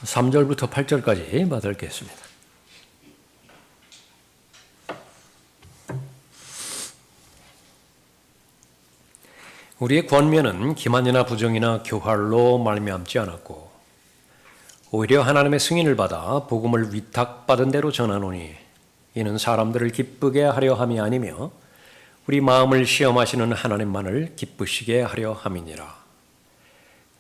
3절부터 8절까지 받을겠습니다. 우리의 권면은 기만이나 부정이나 교활로 말미암지 않았고 오히려 하나님의 승인을 받아 복음을 위탁받은 대로 전하노니 이는 사람들을 기쁘게 하려 함이 아니며 우리 마음을 시험하시는 하나님만을 기쁘시게 하려 함이니라.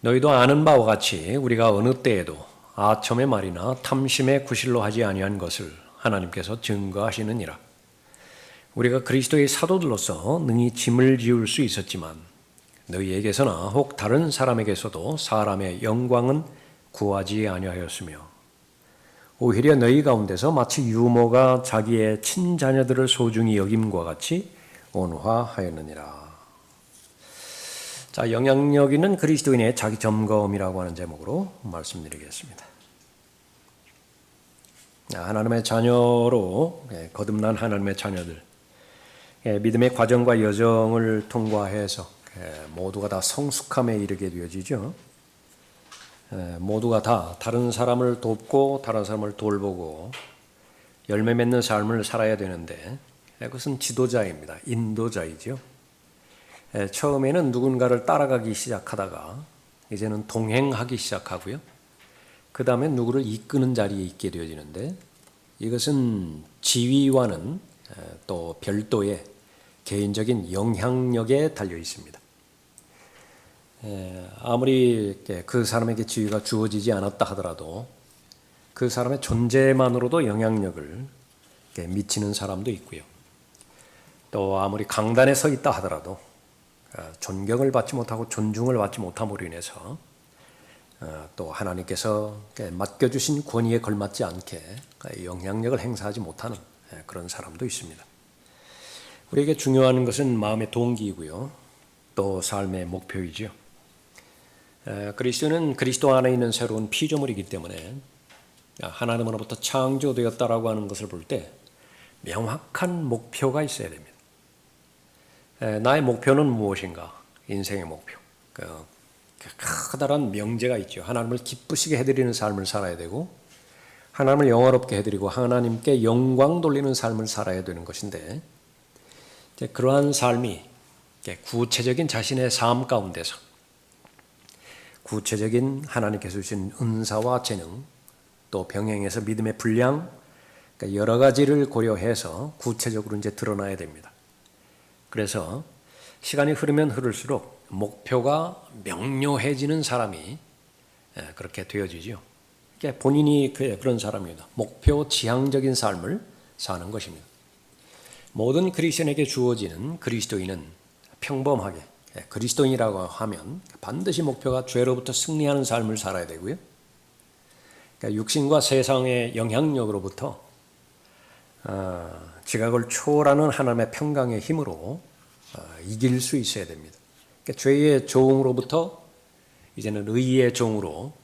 너희도 아는 바와 같이 우리가 어느 때에도 아첨의 말이나 탐심의 구실로 하지 아니한 것을 하나님께서 증거하시느니라. 우리가 그리스도의 사도들로서 능히 짐을 지울 수 있었지만 너희에게서나 혹 다른 사람에게서도 사람의 영광은 구하지 아니하였으며 오히려 너희 가운데서 마치 유모가 자기의 친자녀들을 소중히 여김과 같이 온화하였느니라. 자, 영향력 있는 그리스도인의 자기 점검이라고 하는 제목으로 말씀드리겠습니다. 하나님의 자녀로 거듭난 하나님의 자녀들, 믿음의 과정과 여정을 통과해서 모두가 다 성숙함에 이르게 되어지죠. 모두가 다 다른 사람을 돕고 다른 사람을 돌보고 열매 맺는 삶을 살아야 되는데 그것은 지도자입니다. 인도자이죠. 처음에는 누군가를 따라가기 시작하다가 이제는 동행하기 시작하고요. 그 다음에 누구를 이끄는 자리에 있게 되어지는데 이것은 지위와는 또 별도의 개인적인 영향력에 달려 있습니다. 아무리 그 사람에게 지위가 주어지지 않았다 하더라도 그 사람의 존재만으로도 영향력을 미치는 사람도 있고요. 또 아무리 강단에 서 있다 하더라도 존경을 받지 못하고 존중을 받지 못함으로 인해서 또 하나님께서 맡겨주신 권위에 걸맞지 않게 영향력을 행사하지 못하는 그런 사람도 있습니다. 우리에게 중요한 것은 마음의 동기이고요. 또 삶의 목표이죠. 그리스도는 그리스도 안에 있는 새로운 피조물이기 때문에 하나님으로부터 창조되었다라고 하는 것을 볼 때 명확한 목표가 있어야 됩니다. 나의 목표는 무엇인가? 인생의 목표. 커다란 명제가 있죠. 하나님을 기쁘시게 해드리는 삶을 살아야 되고 하나님을 영화롭게 해드리고 하나님께 영광 돌리는 삶을 살아야 되는 것인데 그러한 삶이 구체적인 자신의 삶 가운데서 구체적인 하나님께서 주신 은사와 재능 또 병행해서 믿음의 분량 여러 가지를 고려해서 구체적으로 이제 드러나야 됩니다. 그래서 시간이 흐르면 흐를수록 목표가 명료해지는 사람이 그렇게 되어지죠. 본인이 그런 사람입니다. 목표 지향적인 삶을 사는 것입니다. 모든 그리스도인에게 주어지는 그리스도인은 평범하게 그리스도인이라고 하면 반드시 목표가 죄로부터 승리하는 삶을 살아야 되고요. 육신과 세상의 영향력으로부터 지각을 초월하는 하나님의 평강의 힘으로 이길 수 있어야 됩니다. 죄의 종으로부터 이제는 의의 종으로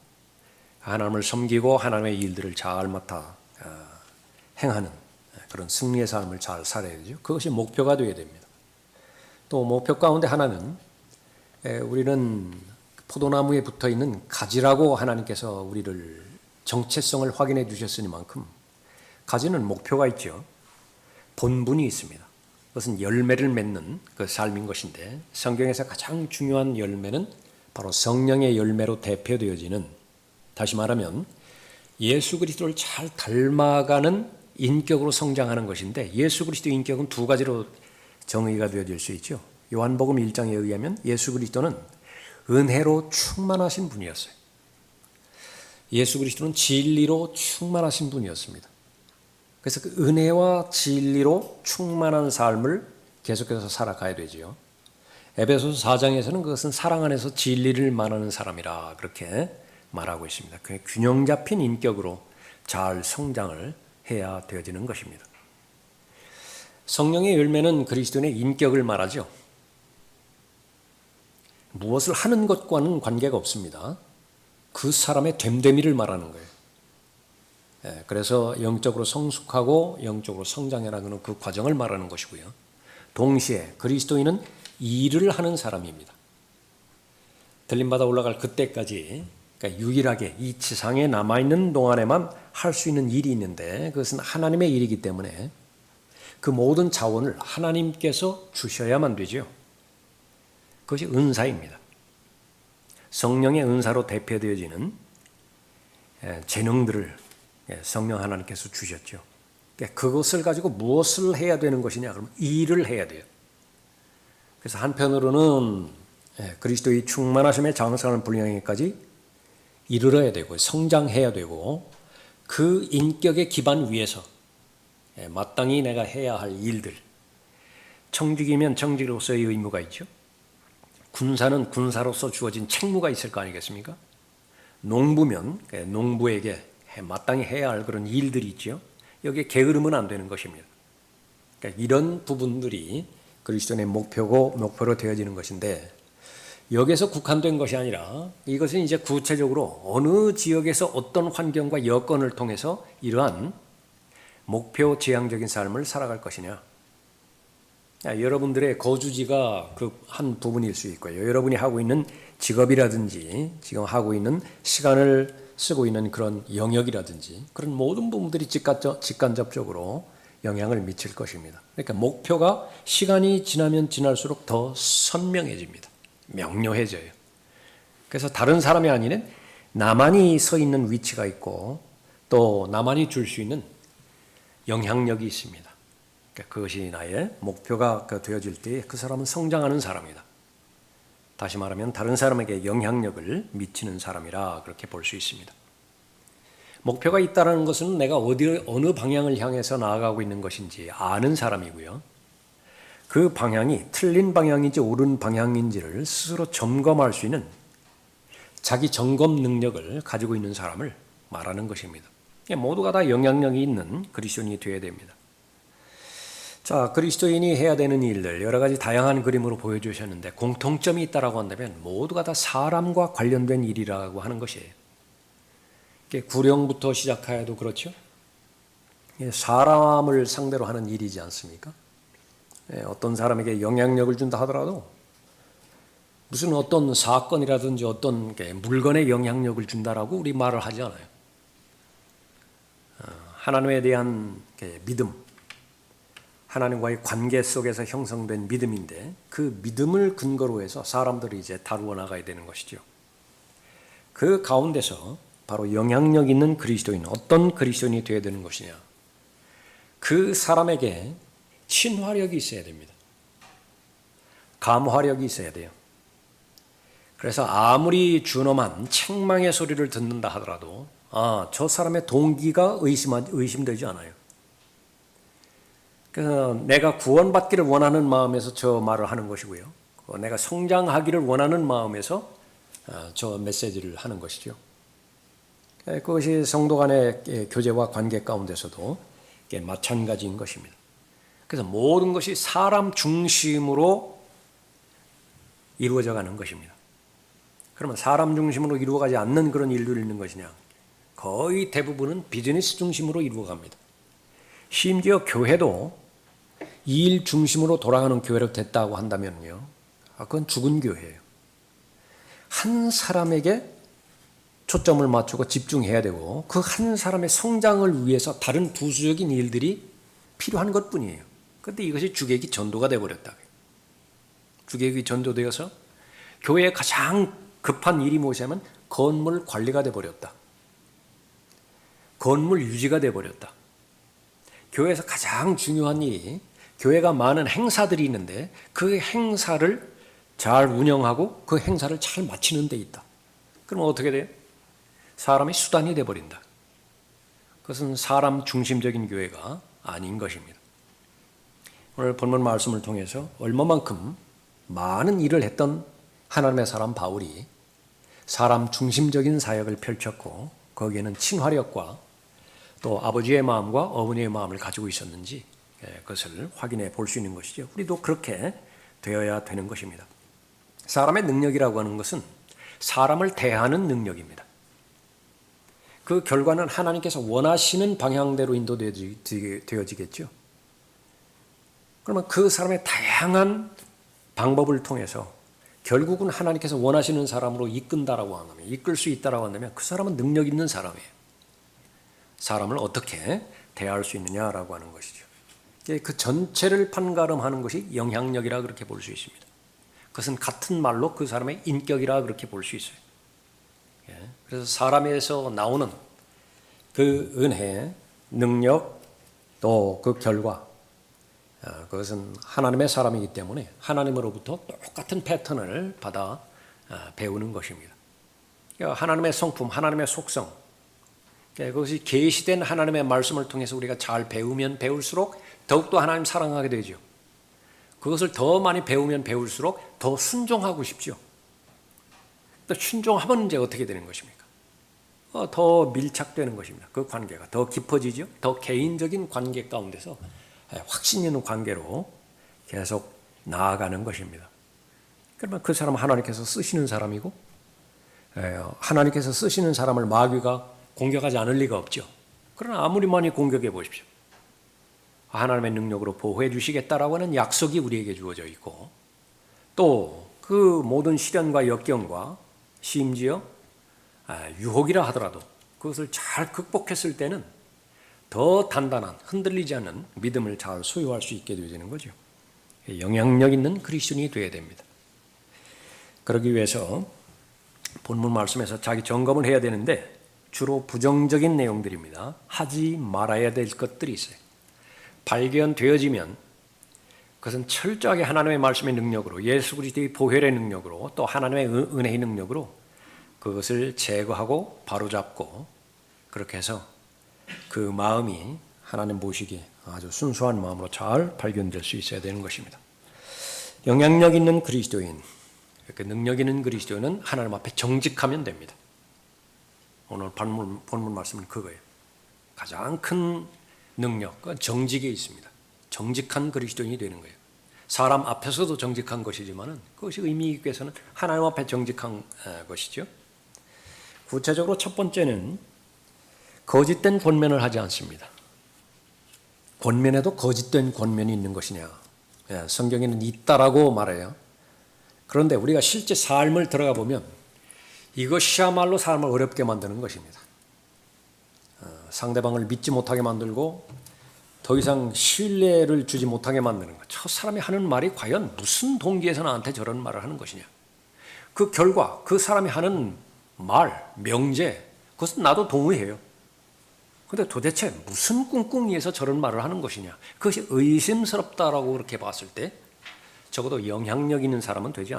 하나님을 섬기고 하나님의 일들을 잘 맡아 행하는 그런 승리의 삶을 잘 살아야 되죠. 그것이 목표가 되어야 됩니다. 또 목표 가운데 하나는 우리는 포도나무에 붙어있는 가지라고 하나님께서 우리를 정체성을 확인해 주셨으니만큼 가지는 목표가 있죠. 본분이 있습니다. 그것은 열매를 맺는 그 삶인 것인데 성경에서 가장 중요한 열매는 바로 성령의 열매로 대표되어지는, 다시 말하면 예수 그리스도를 잘 닮아가는 인격으로 성장하는 것인데 예수 그리스도의 인격은 두 가지로 정의가 되어질 수 있죠. 요한복음 1장에 의하면 예수 그리스도는 은혜로 충만하신 분이었어요. 예수 그리스도는 진리로 충만하신 분이었습니다. 그래서 그 은혜와 진리로 충만한 삶을 계속해서 살아가야 되지요. 에베소서 4장에서는 그것은 사랑 안에서 진리를 말하는 사람이라 그렇게 말하고 있습니다. 그 균형 잡힌 인격으로 잘 성장을 해야 되어지는 것입니다. 성령의 열매는 그리스도인의 인격을 말하죠. 무엇을 하는 것과는 관계가 없습니다. 그 사람의 됨됨이를 말하는 거예요. 그래서 영적으로 성숙하고 영적으로 성장해나가는 그 과정을 말하는 것이고요. 동시에 그리스도인은 일을 하는 사람입니다. 들림받아 올라갈 그때까지, 그러니까 유일하게 이 지상에 남아있는 동안에만 할 수 있는 일이 있는데, 그것은 하나님의 일이기 때문에 그 모든 자원을 하나님께서 주셔야만 되죠. 그것이 은사입니다. 성령의 은사로 대표되어지는 재능들을 성령 하나님께서 주셨죠. 그것을 가지고 무엇을 해야 되는 것이냐? 그러면 일을 해야 돼요. 그래서 한편으로는 그리스도의 충만하심에 장성하는 분량에까지 이르러야 되고 성장해야 되고, 그 인격의 기반 위에서 마땅히 내가 해야 할 일들, 청직이면 청직으로서의 의무가 있죠. 군사는 군사로서 주어진 책무가 있을 거 아니겠습니까? 농부면 농부에게 마땅히 해야 할 그런 일들이 있죠. 여기에 게으르면 안 되는 것입니다. 그러니까 이런 부분들이 그리스도인의 목표로 되어지는 것인데, 여기에서 국한된 것이 아니라 이것은 이제 구체적으로 어느 지역에서 어떤 환경과 여건을 통해서 이러한 목표 지향적인 삶을 살아갈 것이냐. 여러분들의 거주지가 그 한 부분일 수 있고요. 여러분이 하고 있는 직업이라든지 지금 하고 있는 시간을 쓰고 있는 그런 영역이라든지 그런 모든 부분들이 직간접적으로 영향을 미칠 것입니다. 그러니까 목표가 시간이 지나면 지날수록 더 선명해집니다. 명료해져요. 그래서 다른 사람이 아닌 나만이 서 있는 위치가 있고 또 나만이 줄 수 있는 영향력이 있습니다. 그러니까 그것이 나의 목표가 되어질 때 그 사람은 성장하는 사람이다. 다시 말하면 다른 사람에게 영향력을 미치는 사람이라 그렇게 볼 수 있습니다. 목표가 있다는 것은 내가 어느 방향을 향해서 나아가고 있는 것인지 아는 사람이고요. 그 방향이 틀린 방향인지 옳은 방향인지를 스스로 점검할 수 있는 자기 점검 능력을 가지고 있는 사람을 말하는 것입니다. 모두가 다 영향력이 있는 그리스도인이 되어야 됩니다. 자, 그리스도인이 해야 되는 일들 여러 가지 다양한 그림으로 보여주셨는데 공통점이 있다라고 한다면 모두가 다 사람과 관련된 일이라고 하는 것이에요. 구령부터 시작하여도 그렇죠. 사람을 상대로 하는 일이지 않습니까? 어떤 사람에게 영향력을 준다 하더라도 무슨 어떤 사건이라든지 어떤 물건에 영향력을 준다라고 우리 말을 하지 않아요. 하나님에 대한 믿음, 하나님과의 관계 속에서 형성된 믿음인데 그 믿음을 근거로 해서 사람들이 이제 다루어 나가야 되는 것이죠. 그 가운데서 바로 영향력 있는 그리스도인, 어떤 그리스도인이 되어야 되는 것이냐. 그 사람에게 친화력이 있어야 됩니다. 감화력이 있어야 돼요. 그래서 아무리 준엄한 책망의 소리를 듣는다 하더라도 저 사람의 동기가 의심되지 않아요. 그래서 내가 구원받기를 원하는 마음에서 저 말을 하는 것이고요. 내가 성장하기를 원하는 마음에서 저 메시지를 하는 것이죠. 그것이 성도 간의 교제와 관계 가운데서도 마찬가지인 것입니다. 그래서 모든 것이 사람 중심으로 이루어져 가는 것입니다. 그러면 사람 중심으로 이루어가지 않는 그런 일들이 있는 것이냐? 거의 대부분은 비즈니스 중심으로 이루어갑니다. 심지어 교회도 일 중심으로 돌아가는 교회로 됐다고 한다면요, 그건 죽은 교회예요. 한 사람에게 초점을 맞추고 집중해야 되고 그 한 사람의 성장을 위해서 다른 부수적인 일들이 필요한 것뿐이에요. 그런데 이것이 주객이 전도가 되어버렸다. 주객이 전도되어서 교회에 가장 급한 일이 무엇이냐면 건물 관리가 되어버렸다. 건물 유지가 되어버렸다. 교회에서 가장 중요한 일이 교회가 많은 행사들이 있는데 그 행사를 잘 운영하고 그 행사를 잘 마치는 데 있다. 그럼 어떻게 돼요? 사람이 수단이 되어버린다. 그것은 사람 중심적인 교회가 아닌 것입니다. 오늘 본문 말씀을 통해서 얼마만큼 많은 일을 했던 하나님의 사람 바울이 사람 중심적인 사역을 펼쳤고 거기에는 친화력과 또 아버지의 마음과 어머니의 마음을 가지고 있었는지 그것을 확인해 볼 수 있는 것이죠. 우리도 그렇게 되어야 되는 것입니다. 사람의 능력이라고 하는 것은 사람을 대하는 능력입니다. 그 결과는 하나님께서 원하시는 방향대로 인도되어지겠죠. 그러면 그 사람의 다양한 방법을 통해서 결국은 하나님께서 원하시는 사람으로 이끈다라고 한다면, 이끌 수 있다라고 한다면 그 사람은 능력 있는 사람이에요. 사람을 어떻게 대할 수 있느냐라고 하는 것이죠. 그 전체를 판가름하는 것이 영향력이라 그렇게 볼 수 있습니다. 그것은 같은 말로 그 사람의 인격이라 그렇게 볼 수 있어요. 그래서 사람에서 나오는 그 은혜, 능력, 또 그 결과, 그것은 하나님의 사람이기 때문에 하나님으로부터 똑같은 패턴을 받아 배우는 것입니다. 하나님의 성품, 하나님의 속성, 그것이 계시된 하나님의 말씀을 통해서 우리가 잘 배우면 배울수록 더욱더 하나님 사랑하게 되죠. 그것을 더 많이 배우면 배울수록 더 순종하고 싶죠. 또 순종하면 이제 어떻게 되는 것입니까? 더 밀착되는 것입니다. 그 관계가 더 깊어지죠. 더 개인적인 관계 가운데서 확신 있는 관계로 계속 나아가는 것입니다. 그러면 그 사람은 하나님께서 쓰시는 사람이고, 하나님께서 쓰시는 사람을 마귀가 공격하지 않을 리가 없죠. 그러나 아무리 많이 공격해 보십시오. 하나님의 능력으로 보호해 주시겠다라고 하는 약속이 우리에게 주어져 있고, 또 그 모든 시련과 역경과 심지어 유혹이라 하더라도 그것을 잘 극복했을 때는 더 단단한, 흔들리지 않는 믿음을 잘 소유할 수 있게 되어지는 거죠. 영향력 있는 그리스도인이 되어야 됩니다. 그러기 위해서 본문 말씀에서 자기 점검을 해야 되는데 주로 부정적인 내용들입니다. 하지 말아야 될 것들이 있어요. 발견되어지면 그것은 철저하게 하나님의 말씀의 능력으로, 예수 그리스도의 보혈의 능력으로, 또 하나님의 은혜의 능력으로 그것을 제거하고 바로잡고, 그렇게 해서 그 마음이 하나님 보시기에 아주 순수한 마음으로 잘 발견될 수 있어야 되는 것입니다. 영향력 있는 그리스도인, 그 능력 있는 그리스도인은 하나님 앞에 정직하면 됩니다. 오늘 본문 말씀은 그거예요. 가장 큰 능력은 정직에 있습니다. 정직한 그리스도인이 되는 거예요. 사람 앞에서도 정직한 것이지만 그것이 의미 있기 위해서는 하나님 앞에 정직한 것이죠. 구체적으로 첫 번째는 거짓된 권면을 하지 않습니다. 권면에도 거짓된 권면이 있는 것이냐? 성경에는 있다라고 말해요. 그런데 우리가 실제 삶을 들어가 보면 이것이야말로 사람을 어렵게 만드는 것입니다. 상대방을 믿지 못하게 만들고 더 이상 신뢰를 주지 못하게 만드는 것. 저 사람이 하는 말이 과연 무슨 동기에서 나한테 저런 말을 하는 것이냐. 그 결과, 그 사람이 하는 말, 명제, 그것은 나도 동의해요. 그런데 도대체 무슨 꿍꿍이에서 저런 말을 하는 것이냐. 그것이 의심스럽다라고 그렇게 봤을 때 적어도 영향력 있는 사람은 되지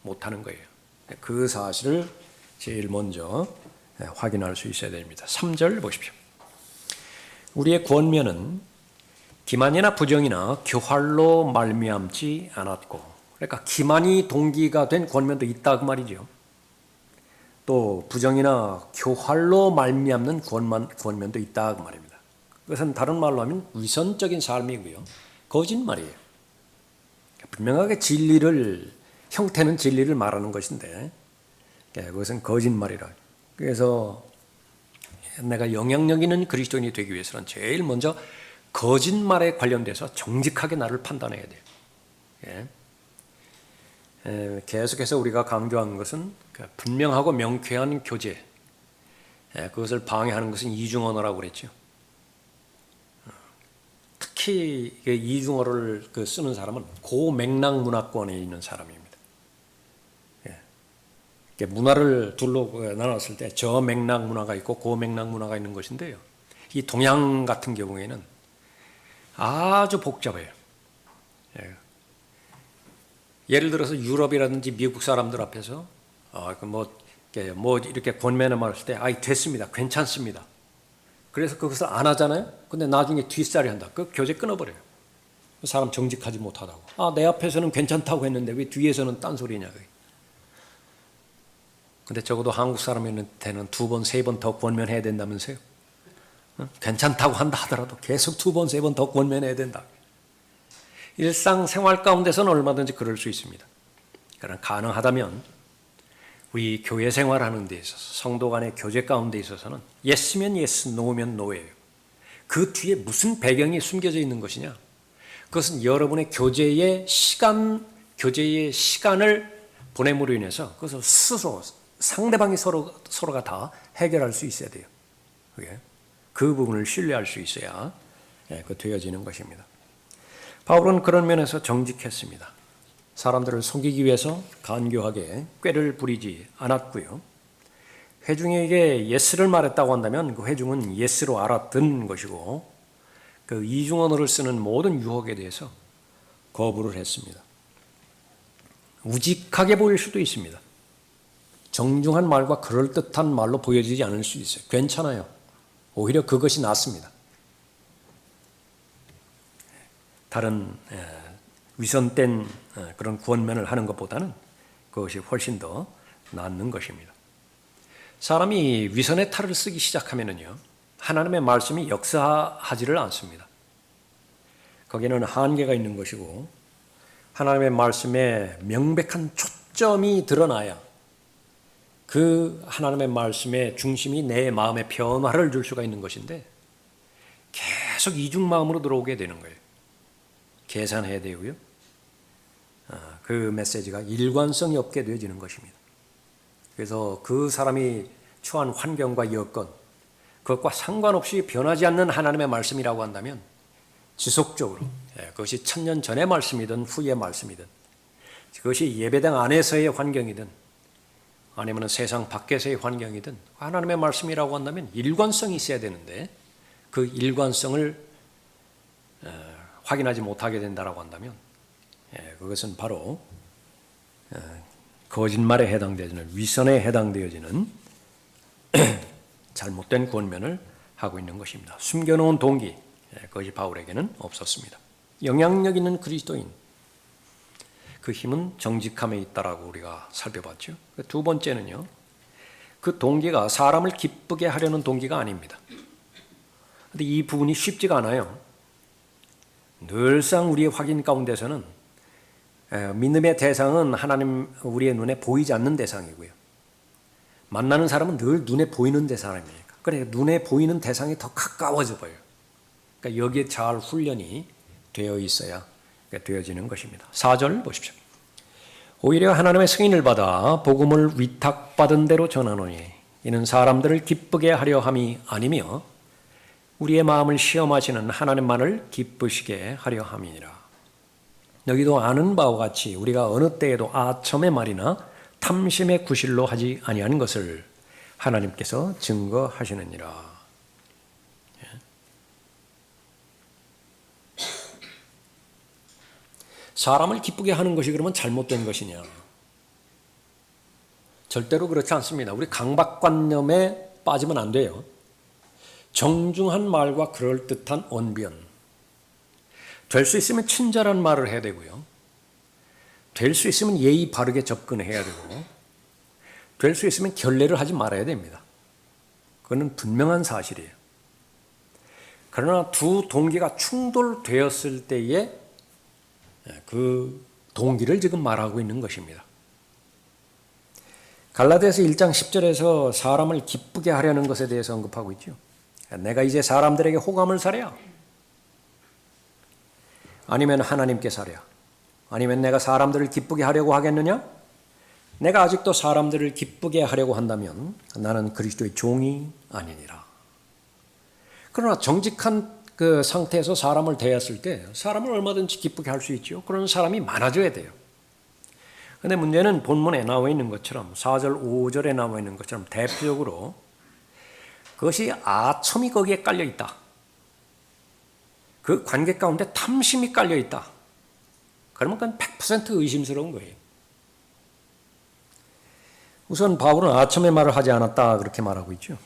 못하는 거예요. 그 사실을 제일 먼저 확인할 수 있어야 됩니다. 3절 보십시오. 우리의 권면은 기만이나 부정이나 교활로 말미암지 않았고, 그러니까 기만이 동기가 된 권면도 있다 그 말이죠. 또 부정이나 교활로 말미암는 권면도 있다 그 말입니다. 그것은 다른 말로 하면 위선적인 삶이고요, 거짓말이에요. 분명하게 형태는 진리를 말하는 것인데 그것은 거짓말이라. 그래서 내가 영향력 있는 그리스도인이 되기 위해서는 제일 먼저 거짓말에 관련돼서 정직하게 나를 판단해야 돼요. 계속해서 우리가 강조한 것은 분명하고 명쾌한 교제, 그것을 방해하는 것은 이중언어라고 그랬죠. 특히 이중어를 쓰는 사람은 고맥락 문화권에 있는 사람입니다. 문화를 둘로 나눴을 때 저맥락 문화가 있고 고맥락 문화가 있는 것인데요. 이 동양 같은 경우에는 아주 복잡해요. 예를 들어서 유럽이라든지 미국 사람들 앞에서 뭐 이렇게 권면을 말할 때 됐습니다, 괜찮습니다. 그래서 그것을 안 하잖아요. 근데 나중에 뒷살이 한다. 그 교제 끊어버려요. 그 사람 정직하지 못하다고. 내 앞에서는 괜찮다고 했는데 왜 뒤에서는 딴소리냐. 근데 적어도 한국 사람한테는 2번, 3번 더 권면해야 된다면서요. 괜찮다고 한다 하더라도 계속 2번, 3번 더 권면해야 된다. 일상생활 가운데서는 얼마든지 그럴 수 있습니다. 그러나 가능하다면 우리 교회 생활하는 데 있어서 성도 간의 교제 가운데 있어서는 예스면 예스, 노면 노예요. 그 뒤에 무슨 배경이 숨겨져 있는 것이냐? 그것은 여러분의 교제의 시간을 보냄으로 인해서 그것을 스스로 상대방이 서로가 다 해결할 수 있어야 돼요. 그 부분을 신뢰할 수 있어야 그 되어지는 것입니다. 바울은 그런 면에서 정직했습니다. 사람들을 속이기 위해서 간교하게 꾀를 부리지 않았고요. 회중에게 예스를 말했다고 한다면 그 회중은 예스로 알아듣는 것이고 그 이중 언어를 쓰는 모든 유혹에 대해서 거부를 했습니다. 우직하게 보일 수도 있습니다. 정중한 말과 그럴듯한 말로 보여지지 않을 수 있어요. 괜찮아요. 오히려 그것이 낫습니다. 다른 위선된 그런 구원면을 하는 것보다는 그것이 훨씬 더 낫는 것입니다. 사람이 위선의 탈을 쓰기 시작하면요, 하나님의 말씀이 역사하지를 않습니다. 거기에는 한계가 있는 것이고 하나님의 말씀에 명백한 초점이 드러나야 그 하나님의 말씀의 중심이 내 마음에 변화를 줄 수가 있는 것인데 계속 이중 마음으로 들어오게 되는 거예요. 계산해야 되고요. 그 메시지가 일관성이 없게 되어지는 것입니다. 그래서 그 사람이 처한 환경과 여건, 그것과 상관없이 변하지 않는 하나님의 말씀이라고 한다면 지속적으로 그것이 1000년 전의 말씀이든 후의 말씀이든 그것이 예배당 안에서의 환경이든 아니면 세상 밖에서의 환경이든 하나님의 말씀이라고 한다면 일관성이 있어야 되는데 그 일관성을 확인하지 못하게 된다고 한다면 그것은 바로 거짓말에 해당되어지는 위선에 해당되어지는 잘못된 권면을 하고 있는 것입니다. 숨겨놓은 동기, 그것이 바울에게는 없었습니다. 영향력 있는 그리스도인, 그 힘은 정직함에 있다라고 우리가 살펴봤죠. 두 번째는요, 그 동기가 사람을 기쁘게 하려는 동기가 아닙니다. 그런데 이 부분이 쉽지가 않아요. 늘상 우리의 확인 가운데서는 믿음의 대상은 하나님 우리의 눈에 보이지 않는 대상이고요. 만나는 사람은 늘 눈에 보이는 대상입니까? 그래 눈에 보이는 대상이 더 가까워져 보여요. 그러니까 여기에 잘 훈련이 되어 있어야 되어지는 것입니다. 4절 보십시오. 오히려 하나님의 승인을 받아 복음을 위탁받은 대로 전하노니 이는 사람들을 기쁘게 하려 함이 아니며 우리의 마음을 시험하시는 하나님만을 기쁘시게 하려 함이니라. 여기도 아는 바와 같이 우리가 어느 때에도 아첨의 말이나 탐심의 구실로 하지 아니한 것을 하나님께서 증거하시느니라. 사람을 기쁘게 하는 것이 그러면 잘못된 것이냐? 절대로 그렇지 않습니다. 우리 강박관념에 빠지면 안 돼요. 정중한 말과 그럴듯한 언변, 될 수 있으면 친절한 말을 해야 되고요. 될 수 있으면 예의 바르게 접근해야 되고 될 수 있으면 결례를 하지 말아야 됩니다. 그건 분명한 사실이에요. 그러나 두 동기가 충돌되었을 때에 그 동기를 지금 말하고 있는 것입니다. 갈라디아서 1장 10절에서 사람을 기쁘게 하려는 것에 대해서 언급하고 있죠. 내가 이제 사람들에게 호감을 사랴? 아니면 하나님께 사랴? 아니면 내가 사람들을 기쁘게 하려고 하겠느냐? 내가 아직도 사람들을 기쁘게 하려고 한다면 나는 그리스도의 종이 아니니라. 그러나 정직한 그 상태에서 사람을 대했을 때 사람을 얼마든지 기쁘게 할 수 있죠. 그런 사람이 많아져야 돼요. 그런데 문제는 본문에 나와 있는 것처럼 4절, 5절에 나와 있는 것처럼 대표적으로 그것이 아첨이 거기에 깔려 있다. 그 관계 가운데 탐심이 깔려 있다. 그러면 그건 100% 의심스러운 거예요. 우선 바울은 아첨의 말을 하지 않았다 그렇게 말하고 있죠.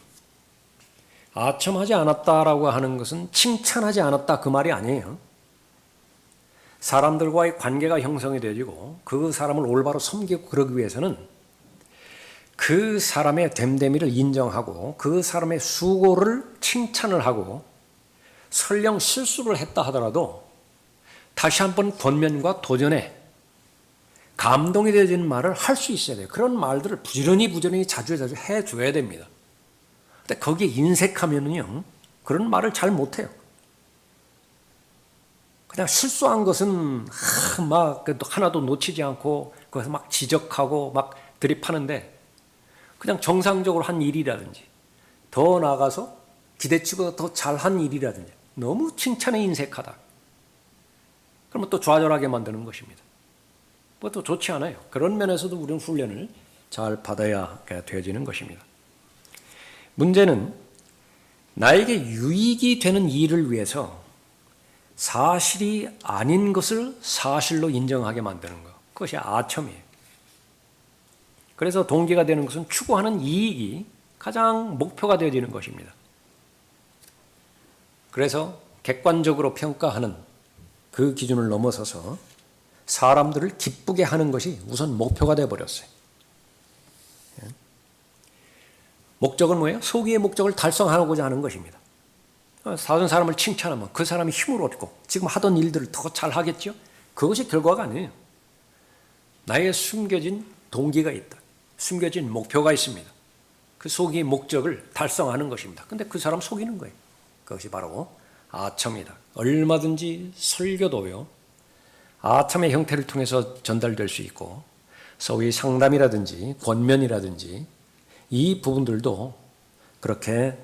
아첨하지 않았다라고 하는 것은 칭찬하지 않았다 그 말이 아니에요. 사람들과의 관계가 형성이 되어지고 그 사람을 올바로 섬기고 그러기 위해서는 그 사람의 됨됨이를 인정하고 그 사람의 수고를 칭찬을 하고 설령 실수를 했다 하더라도 다시 한번 권면과 도전에 감동이 되어지는 말을 할 수 있어야 돼요. 그런 말들을 부지런히 자주 해줘야 됩니다. 근데 거기에 인색하면은요, 그런 말을 잘 못해요. 그냥 실수한 것은 막 하나도 놓치지 않고 거기서 막 지적하고 막 드립하는데, 그냥 정상적으로 한 일이라든지 더 나아가서 기대치보다 더 잘한 일이라든지 너무 칭찬에 인색하다, 그러면 또 좌절하게 만드는 것입니다. 그것도 좋지 않아요. 그런 면에서도 우리는 훈련을 잘 받아야 되어지는 것입니다. 문제는 나에게 유익이 되는 일을 위해서 사실이 아닌 것을 사실로 인정하게 만드는 것, 그것이 아첨이에요. 그래서 동기가 되는 것은 추구하는 이익이 가장 목표가 되어지는 것입니다. 그래서 객관적으로 평가하는 그 기준을 넘어서서 사람들을 기쁘게 하는 것이 우선 목표가 되어버렸어요. 목적은 뭐예요? 소기의 목적을 달성하고자 하는 것입니다. 다른 사람을 칭찬하면 그 사람이 힘을 얻고 지금 하던 일들을 더 잘하겠죠? 그것이 결과가 아니에요. 나에게 숨겨진 동기가 있다. 숨겨진 목표가 있습니다. 그 소기의 목적을 달성하는 것입니다. 근데 그 사람 속이는 거예요. 그것이 바로 아첨이다. 얼마든지 설교도요, 아첨의 형태를 통해서 전달될 수 있고, 소위 상담이라든지 권면이라든지 이 부분들도 그렇게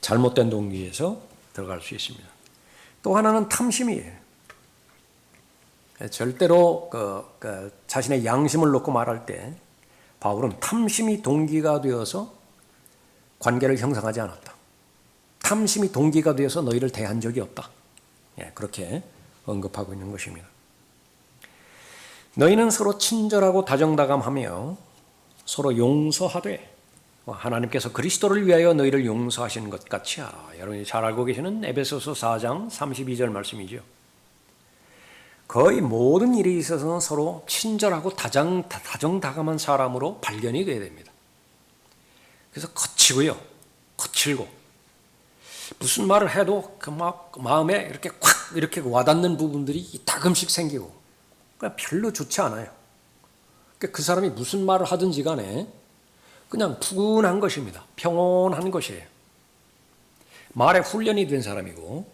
잘못된 동기에서 들어갈 수 있습니다. 또 하나는 탐심이에요. 절대로 자신의 양심을 놓고 말할 때 바울은 탐심이 동기가 되어서 관계를 형성하지 않았다. 탐심이 동기가 되어서 너희를 대한 적이 없다. 그렇게 언급하고 있는 것입니다. 너희는 서로 친절하고 다정다감하며 서로 용서하되 하나님께서 그리스도를 위하여 너희를 용서하시는 것 같이야. 여러분이 잘 알고 계시는 에베소서 4장 32절 말씀이죠. 거의 모든 일에 있어서는 서로 친절하고 다정다감한 사람으로 발견이 돼야 됩니다. 그래서 거칠고 무슨 말을 해도 그 막 마음에 이렇게 콱 이렇게 와닿는 부분들이 가끔씩 생기고, 그냥 별로 좋지 않아요. 그 사람이 무슨 말을 하든지 간에 그냥 푸근한 것입니다. 평온한 것이에요. 말에 훈련이 된 사람이고,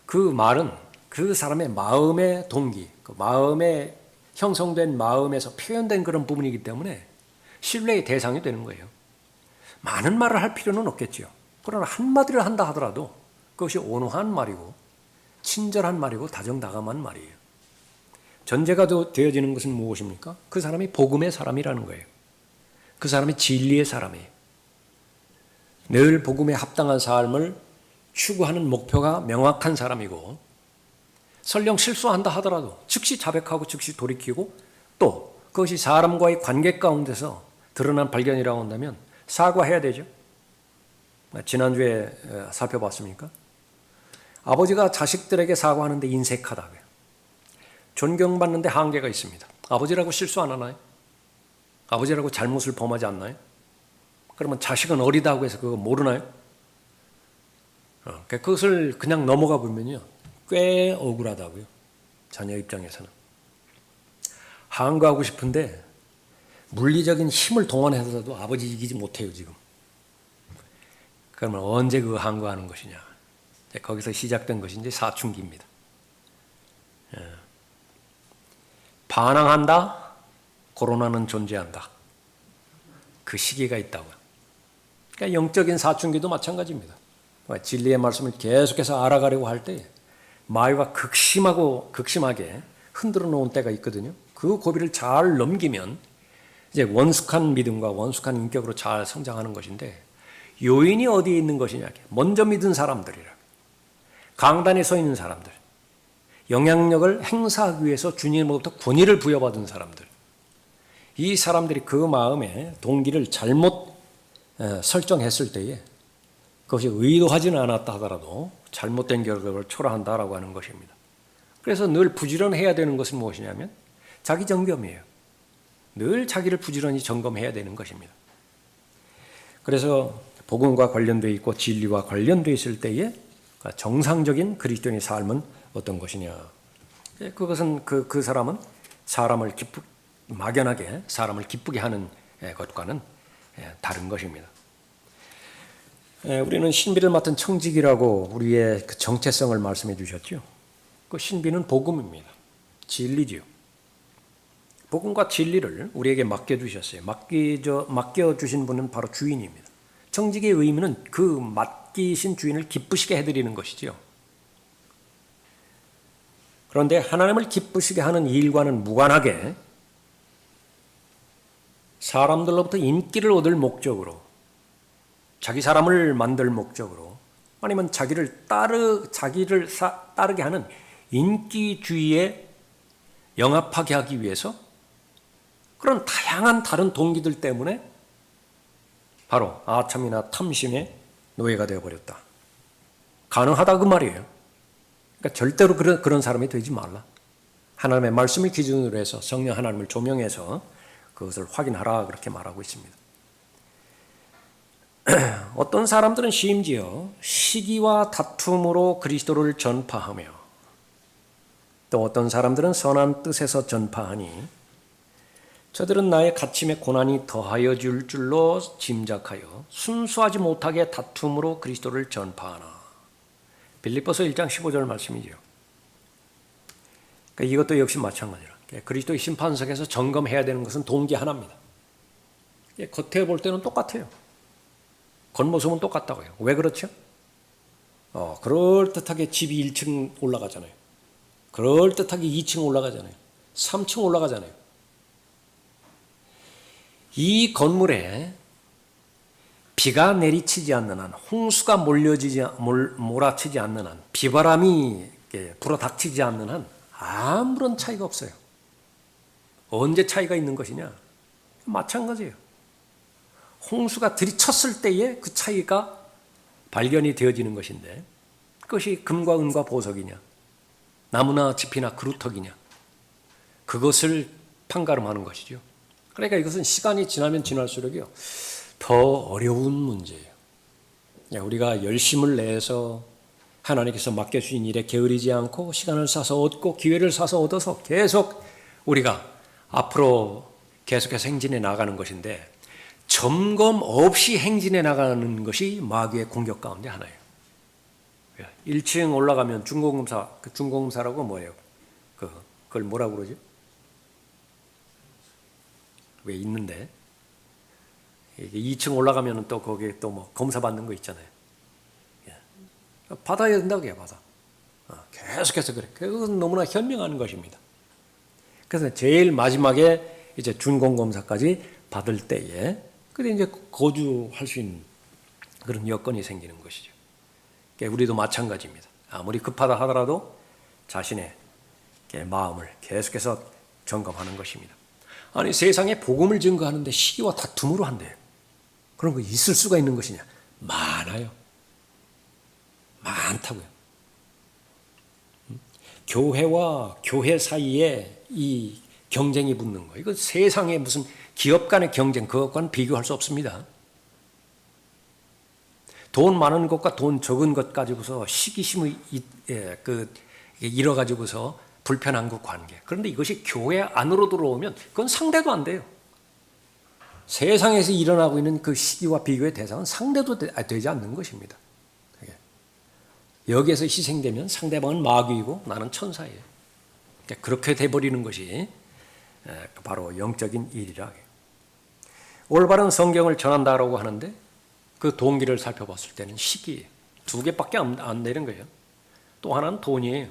그 말은 그 사람의 마음의 동기, 그 마음에 형성된 마음에서 표현된 그런 부분이기 때문에 신뢰의 대상이 되는 거예요. 많은 말을 할 필요는 없겠죠. 그러나 한마디를 한다 하더라도 그것이 온화한 말이고 친절한 말이고 다정다감한 말이에요. 전제가 되어지는 것은 무엇입니까? 그 사람이 복음의 사람이라는 거예요. 그 사람이 진리의 사람이에요. 늘 복음에 합당한 삶을 추구하는 목표가 명확한 사람이고, 설령 실수한다 하더라도 즉시 자백하고 즉시 돌이키고, 또 그것이 사람과의 관계 가운데서 드러난 발견이라고 한다면 사과해야 되죠. 지난주에 살펴봤습니까? 아버지가 자식들에게 사과하는데 인색하다고요. 존경받는데 한계가 있습니다. 아버지라고 실수 안 하나요? 아버지라고 잘못을 범하지 않나요? 그러면 자식은 어리다고 해서 그거 모르나요? 그것을 그냥 넘어가 보면요, 꽤 억울하다고요. 자녀 입장에서는. 항거하고 싶은데 물리적인 힘을 동원해서도 아버지 이기지 못해요, 지금. 그러면 언제 그거 항거하는 것이냐? 거기서 시작된 것이 이제 사춘기입니다. 반항한다, 코로나는 존재한다. 그 시기가 있다고요. 그러니까 영적인 사춘기도 마찬가지입니다. 진리의 말씀을 계속해서 알아가려고 할 때 마귀가 극심하게 흔들어 놓은 때가 있거든요. 그 고비를 잘 넘기면 이제 원숙한 믿음과 원숙한 인격으로 잘 성장하는 것인데, 요인이 어디에 있는 것이냐? 먼저 믿은 사람들이라, 강단에 서 있는 사람들, 영향력을 행사하기 위해서 주님으로부터 권위를 부여받은 사람들, 이 사람들이 그 마음에 동기를 잘못 설정했을 때에 그것이 의도하지는 않았다 하더라도 잘못된 결과를 초래한다라고 하는 것입니다. 그래서 늘 부지런해야 되는 것은 무엇이냐면 자기 점검이에요. 늘 자기를 부지런히 점검해야 되는 것입니다. 그래서 복음과 관련되어 있고 진리와 관련되어 있을 때에 정상적인 그리스도인의 삶은 어떤 것이냐? 그것은 그 사람은 사람을 막연하게 사람을 기쁘게 하는 것과는 다른 것입니다. 우리는 신비를 맡은 청직이라고 우리의 그 정체성을 말씀해 주셨죠. 그 신비는 복음입니다. 진리지요. 복음과 진리를 우리에게 맡겨주셨어요. 맡겨주신 분은 바로 주인입니다. 청직의 의미는 그 맡기신 주인을 기쁘시게 해드리는 것이죠. 그런데 하나님을 기쁘시게 하는 일과는 무관하게 사람들로부터 인기를 얻을 목적으로, 자기 사람을 만들 목적으로, 아니면 자기를 따르게 하는 인기주의에 영합하게 하기 위해서 그런 다양한 다른 동기들 때문에 바로 아첨이나 탐심의 노예가 되어버렸다. 가능하다 그 말이에요. 그러니까 절대로 그런 사람이 되지 말라. 하나님의 말씀을 기준으로 해서 성령 하나님을 조명해서 그것을 확인하라 그렇게 말하고 있습니다. 어떤 사람들은 심지어 시기와 다툼으로 그리스도를 전파하며 또 어떤 사람들은 선한 뜻에서 전파하니 저들은 나의 갇힘에 고난이 더하여 줄 줄로 짐작하여 순수하지 못하게 다툼으로 그리스도를 전파하나. 빌립보서 1장 15절 말씀이죠. 그러니까 이것도 역시 마찬가지라. 그리스도의 심판석에서 점검해야 되는 것은 동기 하나입니다. 겉에 볼 때는 똑같아요. 겉모습은 똑같다고요. 왜 그렇죠? 그럴듯하게 집이 1층 올라가잖아요. 그럴듯하게 2층 올라가잖아요. 3층 올라가잖아요. 이 건물에 비가 내리치지 않는 한, 홍수가 몰아치지 않는 한, 비바람이 불어닥치지 않는 한 아무런 차이가 없어요. 언제 차이가 있는 것이냐? 마찬가지예요. 홍수가 들이쳤을 때에 그 차이가 발견이 되어지는 것인데 그것이 금과 은과 보석이냐, 나무나 짚이나 그루터기냐, 그것을 판가름하는 것이죠. 그러니까 이것은 시간이 지나면 지날수록요 더 어려운 문제예요. 우리가 열심을 내서 하나님께서 맡겨주신 일에 게으르지 않고 시간을 사서 얻고 기회를 사서 얻어서 계속 우리가 앞으로 계속해서 행진해 나가는 것인데 점검 없이 행진해 나가는 것이 마귀의 공격 가운데 하나예요. 1층 올라가면 중공검사라고 뭐예요? 그걸 뭐라고 그러죠? 왜 있는데 2층 올라가면 또 거기에 또 뭐 검사 받는 거 있잖아요. 받아야 된다고 해요, 받아. 계속해서 그래. 그것은 너무나 현명한 것입니다. 그래서 제일 마지막에 이제 준공검사까지 받을 때에 그때 이제 거주할 수 있는 그런 여건이 생기는 것이죠. 우리도 마찬가지입니다. 아무리 급하다 하더라도 자신의 마음을 계속해서 점검하는 것입니다. 아니 세상에 복음을 증거하는데 시기와 다툼으로 한대요. 그런 거 있을 수가 있는 것이냐? 많아요. 많다고요. 교회와 교회 사이에 이 경쟁이 붙는 거, 이거 세상에 무슨 기업 간의 경쟁, 그것과는 비교할 수 없습니다. 돈 많은 것과 돈 적은 것 가지고서 시기심을 잃어가지고서 불편한 그 관계. 그런데 이것이 교회 안으로 들어오면 그건 상대도 안 돼요. 세상에서 일어나고 있는 그 시기와 비교의 대상은 상대도 되지 않는 것입니다. 여기에서 희생되면 상대방은 마귀이고 나는 천사예요. 그렇게 돼버리는 것이 바로 영적인 일이라. 올바른 성경을 전한다라고 하는데 그 동기를 살펴봤을 때는 시기예요. 두 개밖에 안 되는 거예요. 또 하나는 돈이에요.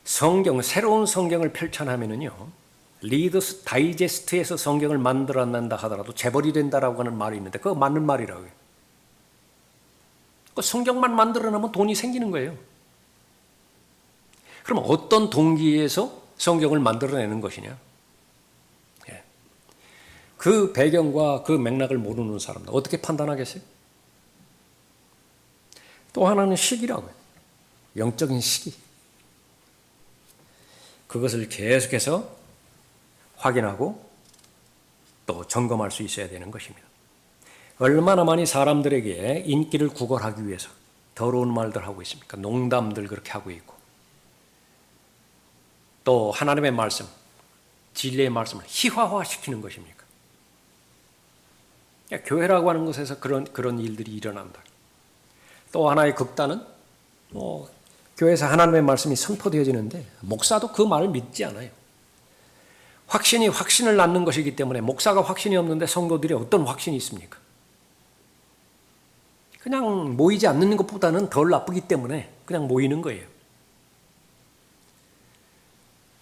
새로운 성경을 펼쳐나면은요, 리더스 다이제스트에서 성경을 만들어낸다 하더라도 재벌이 된다라고 하는 말이 있는데 그거 맞는 말이라고요. 그 성경만 만들어내면 돈이 생기는 거예요. 그럼 어떤 동기에서 성경을 만들어내는 것이냐? 그 배경과 그 맥락을 모르는 사람들 어떻게 판단하겠어요? 또 하나는 시기라고요. 영적인 시기. 그것을 계속해서 확인하고 또 점검할 수 있어야 되는 것입니다. 얼마나 많이 사람들에게 인기를 구걸하기 위해서 더러운 말들 하고 있습니까? 농담들 그렇게 하고 있고, 또 하나님의 말씀, 진리의 말씀을 희화화시키는 것입니까? 교회라고 하는 곳에서 그런 일들이 일어난다. 또 하나의 극단은 교회에서 하나님의 말씀이 선포되어지는데 목사도 그 말을 믿지 않아요. 확신이 확신을 낳는 것이기 때문에 목사가 확신이 없는데 성도들이 어떤 확신이 있습니까? 그냥 모이지 않는 것보다는 덜 나쁘기 때문에 그냥 모이는 거예요.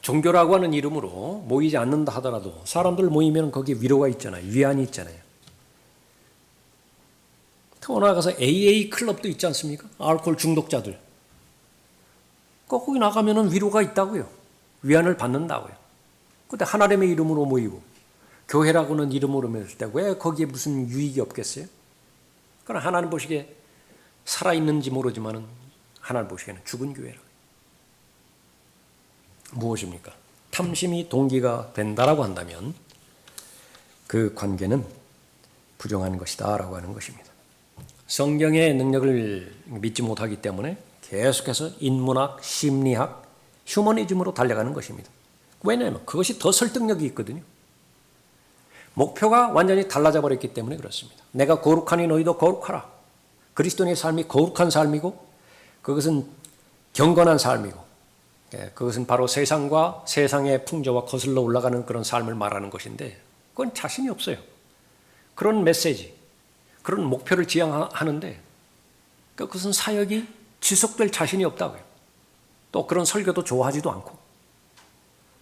종교라고 하는 이름으로 모이지 않는다 하더라도 사람들 모이면 거기에 위로가 있잖아요. 위안이 있잖아요. 더 나아가서 AA 클럽도 있지 않습니까? 알코올 중독자들. 거기 나가면 위로가 있다고요. 위안을 받는다고요. 근데 하나님의 이름으로 모이고 교회라고는 이름으로 모일 때 왜 거기에 무슨 유익이 없겠어요? 그러나 하나님 보시기에 살아있는지 모르지만 하나님 보시기에는 죽은 교회라. 무엇입니까? 탐심이 동기가 된다라고 한다면 그 관계는 부정한 것이다 라고 하는 것입니다. 성경의 능력을 믿지 못하기 때문에 계속해서 인문학, 심리학, 휴머니즘으로 달려가는 것입니다. 왜냐하면 그것이 더 설득력이 있거든요. 목표가 완전히 달라져 버렸기 때문에 그렇습니다. 내가 거룩하니 너희도 거룩하라. 그리스도인의 삶이 거룩한 삶이고 그것은 경건한 삶이고 그것은 바로 세상과 세상의 풍조와 거슬러 올라가는 그런 삶을 말하는 것인데 그건 자신이 없어요. 그런 메시지, 그런 목표를 지향하는데 그것은 사역이 지속될 자신이 없다고요. 또 그런 설교도 좋아하지도 않고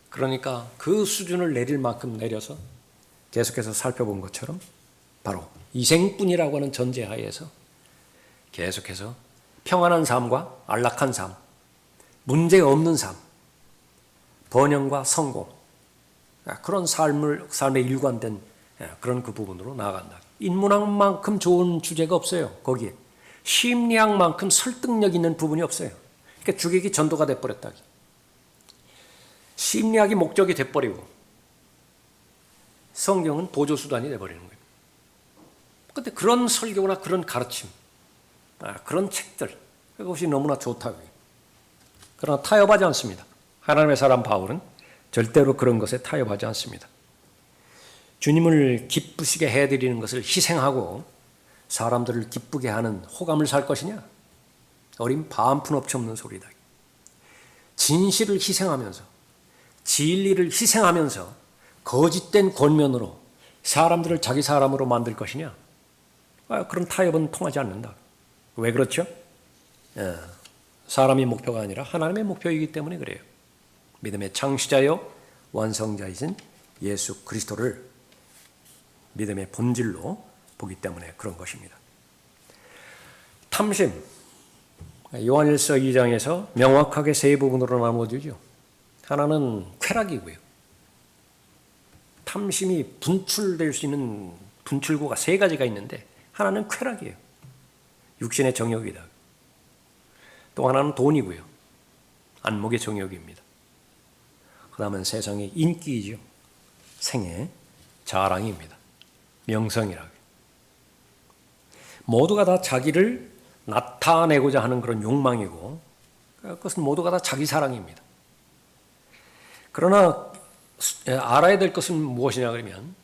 그러니까 그 수준을 내릴 만큼 내려서 계속해서 살펴본 것처럼 바로 이생뿐이라고 하는 전제하에서 계속해서 평안한 삶과 안락한 삶, 문제 없는 삶, 번영과 성공, 그런 삶에 일관된 그런 그 부분으로 나아간다. 인문학만큼 좋은 주제가 없어요. 거기에 심리학만큼 설득력 있는 부분이 없어요. 그러니까 주객이 전도가 돼버렸다. 심리학이 목적이 돼버리고 성경은 보조수단이 돼버리는 거예요. 그런데 그런 설교나 그런 가르침, 그런 책들, 그것이 너무나 좋다고요. 그러나 타협하지 않습니다. 하나님의 사람 바울은 절대로 그런 것에 타협하지 않습니다. 주님을 기쁘시게 해드리는 것을 희생하고 사람들을 기쁘게 하는 호감을 살 것이냐? 어린 반푼 업체 없는 소리다. 진실을 희생하면서 진리를 희생하면서 거짓된 권면으로 사람들을 자기 사람으로 만들 것이냐? 그런 타협은 통하지 않는다. 왜 그렇죠? 사람의 목표가 아니라 하나님의 목표이기 때문에 그래요. 믿음의 창시자요 완성자이신 예수 그리스도를 믿음의 본질로 보기 때문에 그런 것입니다. 탐심, 요한일서 2장에서 명확하게 세 부분으로 나누어지죠. 하나는 쾌락이고요. 탐심이 분출될 수 있는 분출구가 세 가지가 있는데 하나는 쾌락이에요. 육신의 정욕이다. 또 하나는 돈이고요. 안목의 정욕입니다. 그 다음은 세상의 인기이죠. 생의 자랑입니다. 명성이라고. 모두가 다 자기를 나타내고자 하는 그런 욕망이고 그것은 모두가 다 자기 사랑입니다. 그러나 알아야 될 것은 무엇이냐 그러면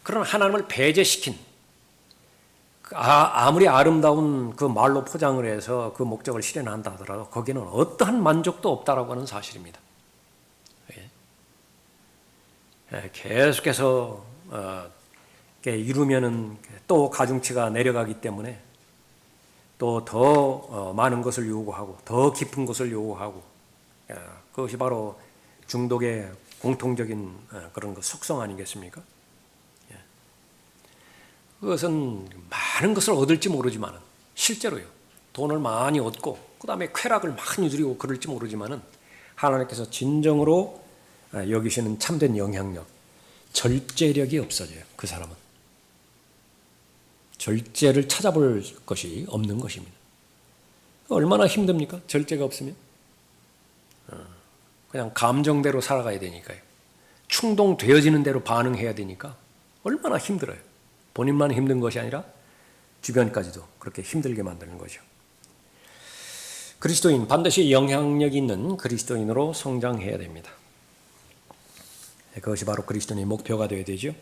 그런 하나님을 배제시킨 아무리 아름다운 그 말로 포장을 해서 그 목적을 실현한다 하더라도 거기는 어떠한 만족도 없다라고 하는 사실입니다. 계속해서 이루면은 또 가중치가 내려가기 때문에 또 더 많은 것을 요구하고 더 깊은 것을 요구하고 그것이 바로 중독의 공통적인 그런 속성 아니겠습니까? 그것은 많은 것을 얻을지 모르지만 실제로요. 돈을 많이 얻고 그 다음에 쾌락을 많이 누리고 그럴지 모르지만 하나님께서 진정으로 여기시는 참된 영향력, 절제력이 없어져요. 그 사람은. 절제를 찾아볼 것이 없는 것입니다. 얼마나 힘듭니까? 절제가 없으면. 그냥 감정대로 살아가야 되니까요. 충동되어지는 대로 반응해야 되니까 얼마나 힘들어요. 본인만 힘든 것이 아니라 주변까지도 그렇게 힘들게 만드는 거죠. 그리스도인, 반드시 영향력 있는 그리스도인으로 성장해야 됩니다. 그것이 바로 그리스도인의 목표가 되어야 되죠.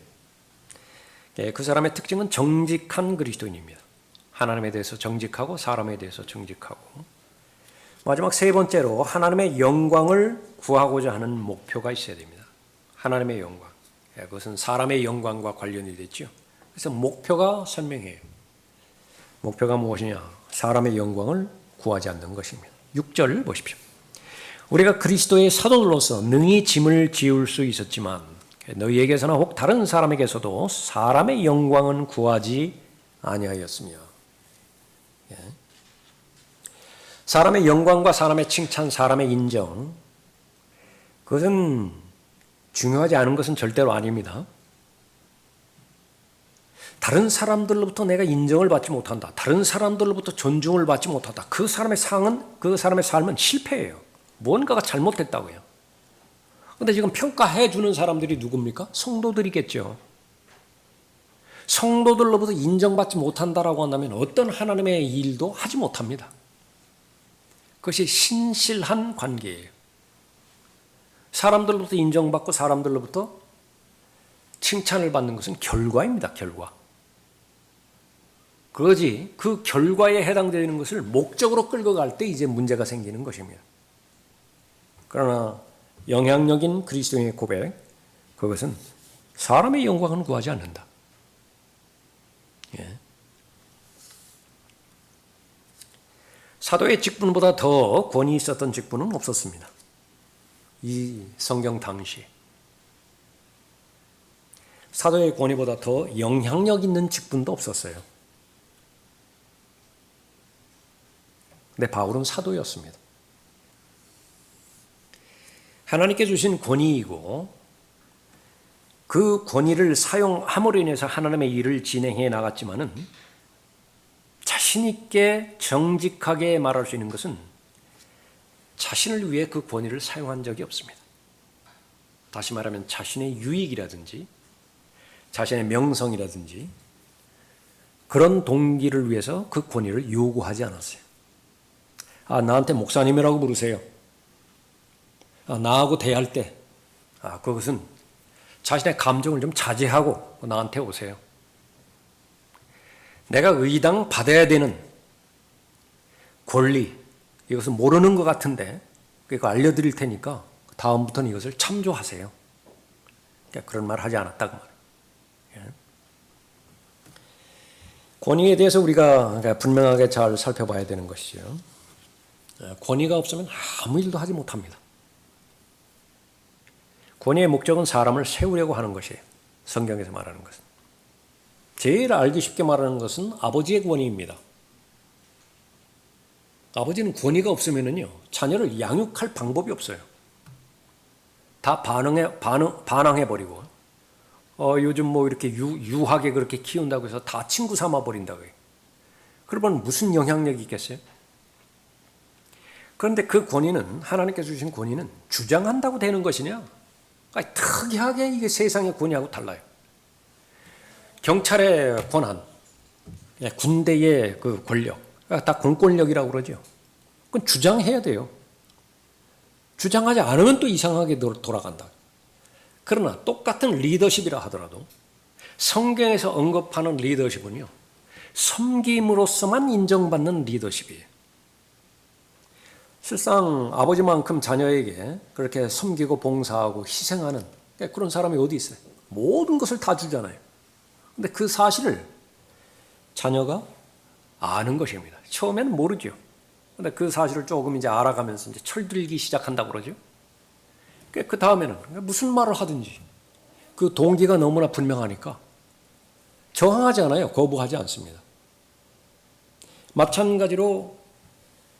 그 사람의 특징은 정직한 그리스도인입니다. 하나님에 대해서 정직하고 사람에 대해서 정직하고, 마지막 세 번째로 하나님의 영광을 구하고자 하는 목표가 있어야 됩니다. 하나님의 영광. 그것은 사람의 영광과 관련이 됐죠. 그래서 목표가 선명해요. 목표가 무엇이냐? 사람의 영광을 구하지 않는 것입니다. 6절 보십시오. 우리가 그리스도의 사도들로서 능히 짐을 지울 수 있었지만 너희에게서나 혹 다른 사람에게서도 사람의 영광은 구하지 아니하였으며. 사람의 영광과 사람의 칭찬, 사람의 인정, 그것은 중요하지 않은 것은 절대로 아닙니다. 다른 사람들로부터 내가 인정을 받지 못한다, 다른 사람들로부터 존중을 받지 못한다, 그 사람의 삶은 실패예요. 뭔가가 잘못됐다고요. 그런데 지금 평가해 주는 사람들이 누굽니까? 성도들이겠죠. 성도들로부터 인정받지 못한다라고 한다면 어떤 하나님의 일도 하지 못합니다. 그것이 신실한 관계예요. 사람들로부터 인정받고 사람들로부터 칭찬을 받는 것은 결과입니다. 결과. 그러지 그 결과에 해당되는 것을 목적으로 끌고 갈 때 이제 문제가 생기는 것입니다. 그러나 영향력인 그리스도인의 고백, 그것은 사람의 영광은 구하지 않는다. 사도의 직분보다 더 권위 있었던 직분은 없었습니다. 이 성경 당시에 사도의 권위보다 더 영향력 있는 직분도 없었어요. 근데 바울은 사도였습니다. 하나님께 주신 권위이고 그 권위를 사용함으로 인해서 하나님의 일을 진행해 나갔지만은 자신 있게 정직하게 말할 수 있는 것은 자신을 위해 그 권위를 사용한 적이 없습니다. 다시 말하면 자신의 유익이라든지 자신의 명성이라든지 그런 동기를 위해서 그 권위를 요구하지 않았어요. 나한테 목사님이라고 부르세요. 나하고 대할 때 그것은 자신의 감정을 좀 자제하고 나한테 오세요. 내가 의당 받아야 되는 권리, 이것은 모르는 것 같은데 이거 알려드릴 테니까 다음부터는 이것을 참조하세요. 그러니까 그런 말 하지 않았다고 말이에요. 권위에 대해서 우리가 분명하게 잘 살펴봐야 되는 것이죠. 권위가 없으면 아무 일도 하지 못합니다. 권위의 목적은 사람을 세우려고 하는 것이에요. 성경에서 말하는 것은. 제일 알기 쉽게 말하는 것은 아버지의 권위입니다. 아버지는 권위가 없으면요 자녀를 양육할 방법이 없어요. 다 반항해버리고 요즘 뭐 이렇게 유하게 그렇게 키운다고 해서 다 친구 삼아 버린다고 해요. 그러면 무슨 영향력이 있겠어요? 그런데 그 권위는, 하나님께 주신 권위는 주장한다고 되는 것이냐? 특이하게 이게 세상의 권위하고 달라요. 경찰의 권한, 군대의 그 권력, 다 공권력이라고 그러죠. 그건 주장해야 돼요. 주장하지 않으면 또 이상하게 돌아간다. 그러나 똑같은 리더십이라 하더라도 성경에서 언급하는 리더십은요, 섬김으로서만 인정받는 리더십이에요. 실상 아버지만큼 자녀에게 그렇게 섬기고 봉사하고 희생하는 그런 사람이 어디 있어요? 모든 것을 다 주잖아요. 근데 그 사실을 자녀가 아는 것입니다. 처음에는 모르죠. 근데 그 사실을 조금 이제 알아가면서 이제 철들기 시작한다고 그러죠. 그 다음에는 무슨 말을 하든지 그 동기가 너무나 분명하니까 저항하지 않아요. 거부하지 않습니다. 마찬가지로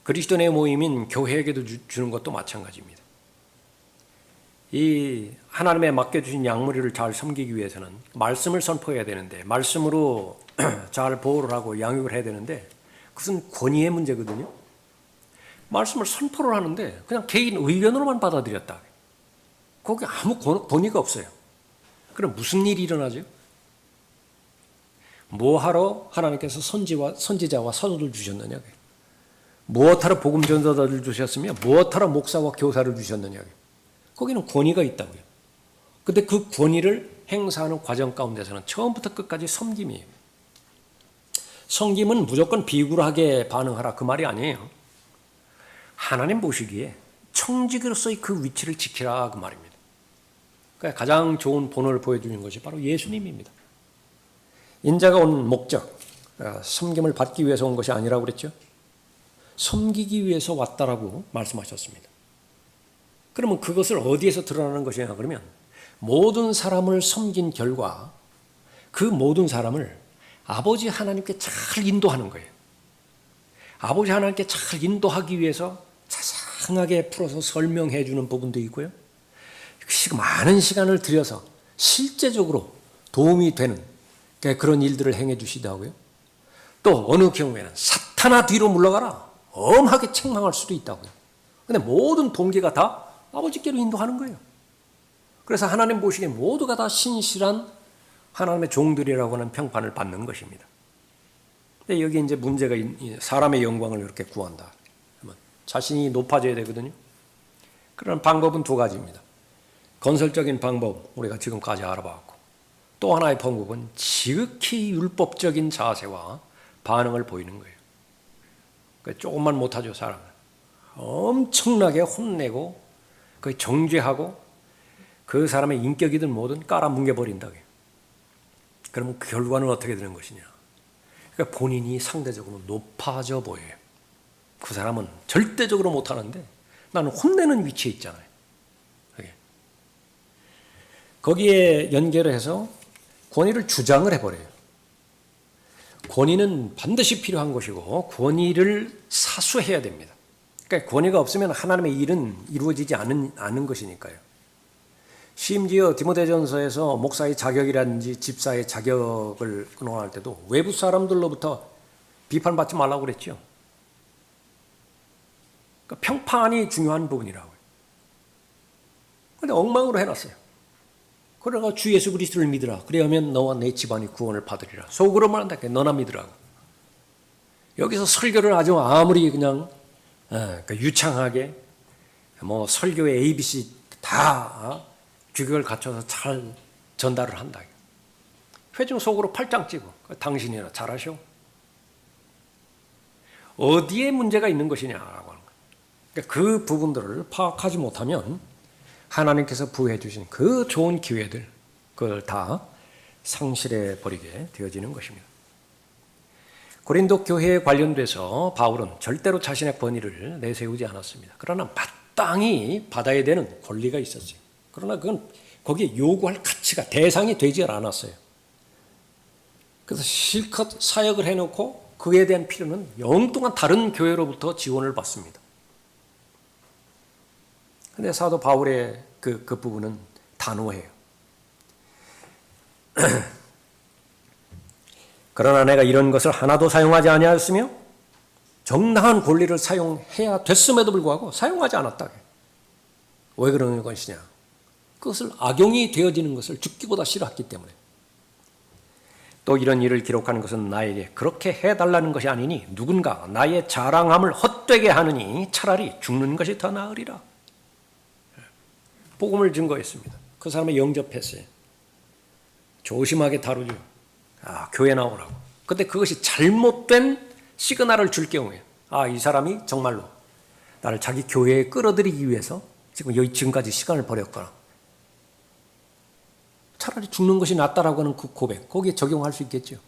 그리스도인의 모임인 교회에게도 주는 것도 마찬가지입니다. 이 하나님의 맡겨주신 양무리를 잘 섬기기 위해서는 말씀을 선포해야 되는데, 말씀으로 잘 보호를 하고 양육을 해야 되는데, 그것은 권위의 문제거든요. 말씀을 선포를 하는데 그냥 개인 의견으로만 받아들였다. 거기 아무 권위가 없어요. 그럼 무슨 일이 일어나죠? 뭐하러 하나님께서 선지자와 사도를 주셨느냐? 무엇하러 복음 전도자를 주셨으며 무엇하러 목사와 교사를 주셨느냐? 거기는 권위가 있다고요. 근데 그 권위를 행사하는 과정 가운데서는 처음부터 끝까지 섬김이에요. 섬김은 무조건 비굴하게 반응하라 그 말이 아니에요. 하나님 보시기에 청지기로서의 그 위치를 지키라 그 말입니다. 그러니까 가장 좋은 본을 보여주는 것이 바로 예수님입니다. 인자가 온 목적, 섬김을 받기 위해서 온 것이 아니라고 그랬죠. 섬기기 위해서 왔다라고 말씀하셨습니다. 그러면 그것을 어디에서 드러나는 것이냐 그러면 모든 사람을 섬긴 결과 그 모든 사람을 아버지 하나님께 잘 인도하는 거예요. 아버지 하나님께 잘 인도하기 위해서 자상하게 풀어서 설명해 주는 부분도 있고요. 많은 시간을 들여서 실제적으로 도움이 되는 그런 일들을 행해 주시기도 하고요. 또 어느 경우에는 사탄아 뒤로 물러가라 엄하게 책망할 수도 있다고요. 근데 모든 동기가 다 아버지께로 인도하는 거예요. 그래서 하나님 보시기에 모두가 다 신실한 하나님의 종들이라고 하는 평판을 받는 것입니다. 근데 여기 이제 문제가 사람의 영광을 이렇게 구한다. 자신이 높아져야 되거든요. 그런 방법은 두 가지입니다. 건설적인 방법 우리가 지금까지 알아봤고 또 하나의 방법은 지극히 율법적인 자세와 반응을 보이는 거예요. 그러니까 조금만 못하죠 사람을. 엄청나게 혼내고 정죄하고 그 사람의 인격이든 뭐든 깔아뭉개버린다. 그러면 그 결과는 어떻게 되는 것이냐. 그러니까 본인이 상대적으로 높아져 보여요. 그 사람은 절대적으로 못하는데 나는 혼내는 위치에 있잖아요. 거기에 연결을 해서 권위를 주장을 해버려요. 권위는 반드시 필요한 것이고 권위를 사수해야 됩니다. 그러니까 권위가 없으면 하나님의 일은 이루어지지 않은 것이니까요. 심지어 디모데전서에서 목사의 자격이라든지 집사의 자격을 논할 때도 외부 사람들로부터 비판받지 말라고 그랬죠. 그러니까 평판이 중요한 부분이라고요. 그런데 엉망으로 해놨어요. 그러다가 주 예수 그리스도를 믿으라. 그래야면 너와 내 집안이 구원을 받으리라. 속으로 말한다. 너나 믿으라고. 여기서 설교를 아주 아무리 그냥 유창하게 뭐 설교의 ABC 다 규격을 갖춰서 잘 전달을 한다. 회중 속으로 팔짱 찌고 당신이나 잘하셔. 어디에 문제가 있는 것이냐라고 하는 거예요. 그러니까 그 부분들을 파악하지 못하면 하나님께서 부여해 주신 그 좋은 기회들 그걸 다 상실해 버리게 되어지는 것입니다. 고린도 교회에 관련돼서 바울은 절대로 자신의 권위를 내세우지 않았습니다. 그러나 마땅히 받아야 되는 권리가 있었어요. 그러나 그건 거기에 요구할 가치가 대상이 되지 않았어요. 그래서 실컷 사역을 해놓고 그에 대한 필요는 영동한 다른 교회로부터 지원을 받습니다. 그런데 사도 바울의 그 부분은 단호해요. 그러나 내가 이런 것을 하나도 사용하지 아니하였으며 정당한 권리를 사용해야 됐음에도 불구하고 사용하지 않았다. 왜 그러는 것이냐? 그것을 악용이 되어지는 것을 죽기보다 싫어했기 때문에. 또 이런 일을 기록하는 것은 나에게 그렇게 해달라는 것이 아니니 누군가 나의 자랑함을 헛되게 하느니 차라리 죽는 것이 더 나으리라. 복음을 증거했습니다. 그 사람을 영접했어요. 조심하게 다루죠. 교회 나오라고. 근데 그것이 잘못된 시그널을 줄 경우에 이 사람이 정말로 나를 자기 교회에 끌어들이기 위해서 지금까지 시간을 버렸거나 차라리 죽는 것이 낫다라고 하는 그 고백 거기에 적용할 수 있겠죠.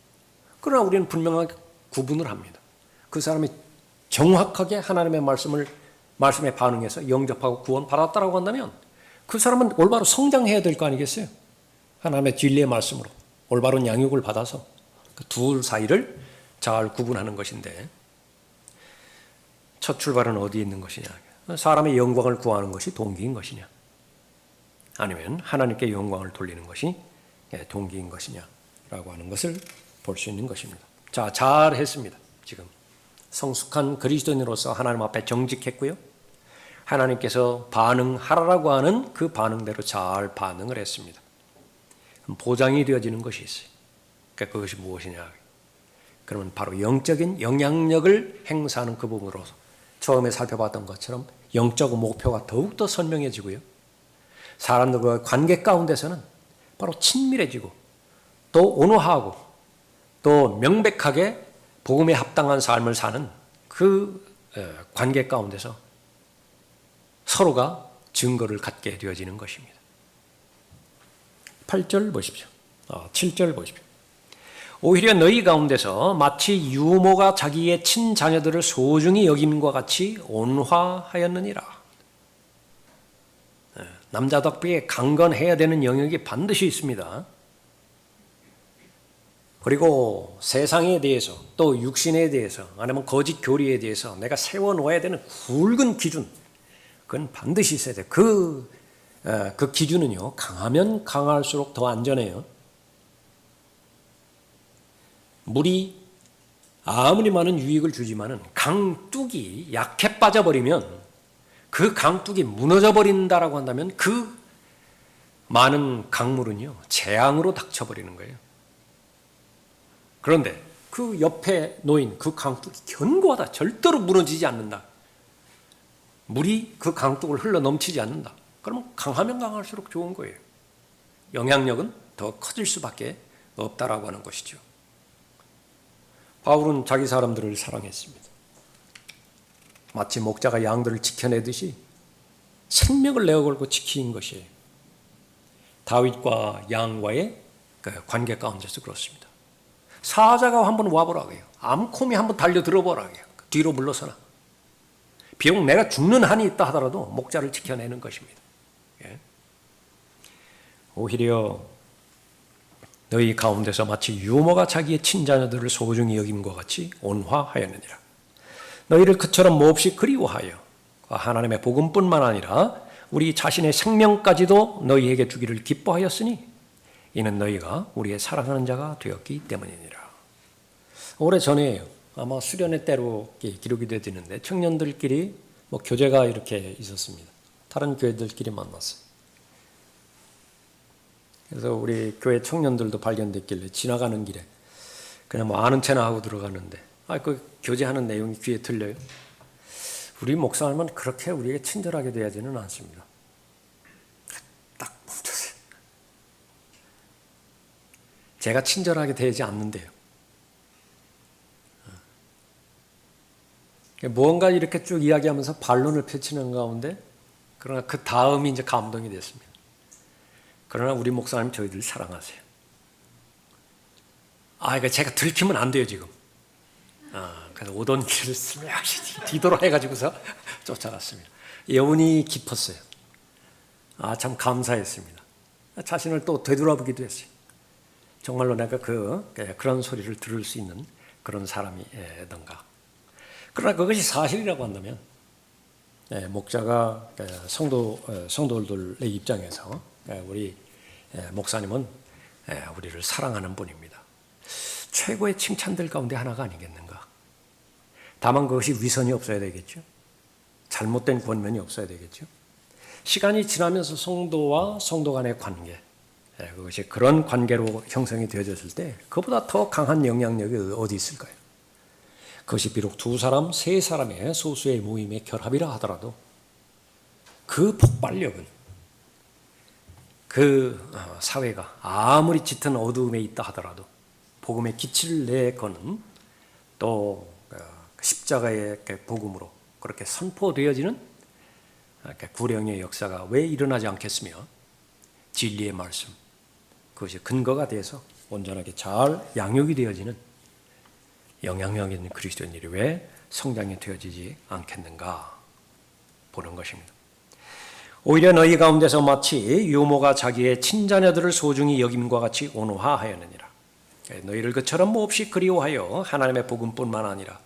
그러나 우리는 분명하게 구분을 합니다. 그 사람이 정확하게 하나님의 말씀에 반응해서 영접하고 구원받았다라고 한다면 그 사람은 올바로 성장해야 될 거 아니겠어요? 하나님의 진리의 말씀으로 올바른 양육을 받아서 그 둘 사이를 잘 구분하는 것인데 첫 출발은 어디에 있는 것이냐? 사람의 영광을 구하는 것이 동기인 것이냐? 아니면 하나님께 영광을 돌리는 것이 동기인 것이냐라고 하는 것을 볼 수 있는 것입니다. 자, 잘했습니다. 지금 성숙한 그리스도인으로서 하나님 앞에 정직했고요. 하나님께서 반응하라고 하는 그 반응대로 잘 반응을 했습니다. 보장이 되어지는 것이 있어요. 그러니까 그것이 무엇이냐? 그러면 바로 영적인 영향력을 행사하는 그 부분으로서 처음에 살펴봤던 것처럼 영적 목표가 더욱더 선명해지고요. 사람들과 관계 가운데서는 바로 친밀해지고 또 온화하고 또 명백하게 복음에 합당한 삶을 사는 그 관계 가운데서 서로가 증거를 갖게 되어지는 것입니다. 8절 보십시오. 7절 보십시오. 오히려 너희 가운데서 마치 유모가 자기의 친자녀들을 소중히 여김과 같이 온화하였느니라. 남자답게 강건해야 되는 영역이 반드시 있습니다. 그리고 세상에 대해서 또 육신에 대해서 아니면 거짓 교리에 대해서 내가 세워놓아야 되는 굵은 기준, 그건 반드시 있어야 돼요. 그 기준은요, 강하면 강할수록 더 안전해요. 물이 아무리 많은 유익을 주지만은 강둑이 약해 빠져버리면 그 강둑이 무너져 버린다라고 한다면 그 많은 강물은요, 재앙으로 닥쳐버리는 거예요. 그런데 그 옆에 놓인 그 강둑이 견고하다. 절대로 무너지지 않는다. 물이 그 강둑을 흘러 넘치지 않는다. 그러면 강하면 강할수록 좋은 거예요. 영향력은 더 커질 수밖에 없다라고 하는 것이죠. 바울은 자기 사람들을 사랑했습니다. 마치 목자가 양들을 지켜내듯이 생명을 내어걸고 지킨 것이에요. 다윗과 양과의 관계 가운데서 그렇습니다. 사자가 한번 와보라고 해요. 암콤이 한번 달려 들어보라고 해요. 뒤로 물러서나. 비록 내가 죽는 한이 있다 하더라도 목자를 지켜내는 것입니다. 예. 오히려 너희 가운데서 마치 유모가 자기의 친자녀들을 소중히 여김과 같이 온화하였느니라. 너희를 그처럼 몹시 그리워하여 하나님의 복음뿐만 아니라 우리 자신의 생명까지도 너희에게 주기를 기뻐하였으니 이는 너희가 우리의 사랑하는 자가 되었기 때문이니라. 오래전에 아마 수련회 때로 기록이 되어 있는데 청년들끼리 교제가 이렇게 있었습니다. 다른 교회들끼리 만났어요. 그래서 우리 교회 청년들도 발견됐길래 지나가는 길에 그냥 아는 체나 하고 들어갔는데 그 교제하는 내용이 귀에 들려요. 우리 목사님은 그렇게 우리에게 친절하게 대하지는 않습니다. 딱 멈췄어요. 제가 친절하게 대하지 않는데요. 무언가 이렇게 쭉 이야기하면서 반론을 펼치는 가운데 그러나 그 다음이 이제 감동이 됐습니다. 그러나 우리 목사님 저희들 사랑하세요. 이거 제가 들키면 안 돼요 지금. 그래서 오던 길을 스며시 뒤돌아 해가지고서 쫓아갔습니다. 여운이 깊었어요. 참 감사했습니다. 자신을 또 되돌아보기도 했어요. 정말로 내가 그런 소리를 들을 수 있는 그런 사람이던가. 그러나 그것이 사실이라고 한다면 목자가 성도들의 입장에서 우리 목사님은 우리를 사랑하는 분입니다. 최고의 칭찬들 가운데 하나가 아니겠는가. 다만 그것이 위선이 없어야 되겠죠. 잘못된 권면이 없어야 되겠죠. 시간이 지나면서 성도와 성도 간의 관계, 그것이 그런 관계로 형성이 되어졌을 때 그보다 더 강한 영향력이 어디 있을까요? 그것이 비록 두 사람, 세 사람의 소수의 모임의 결합이라 하더라도 그 폭발력은 그 사회가 아무리 짙은 어두움에 있다 하더라도 복음의 기치를 내거는 또 십자가의 복음으로 그렇게 선포되어지는 구령의 역사가 왜 일어나지 않겠으며 진리의 말씀, 그것이 근거가 돼서 온전하게 잘 양육이 되어지는 영향력 있는 그리스도인들이 왜 성장이 되어지지 않겠는가 보는 것입니다. 오히려 너희 가운데서 마치 유모가 자기의 친자녀들을 소중히 여김과 같이 온화하였느니라. 너희를 그처럼 몹시 그리워하여 하나님의 복음뿐만 아니라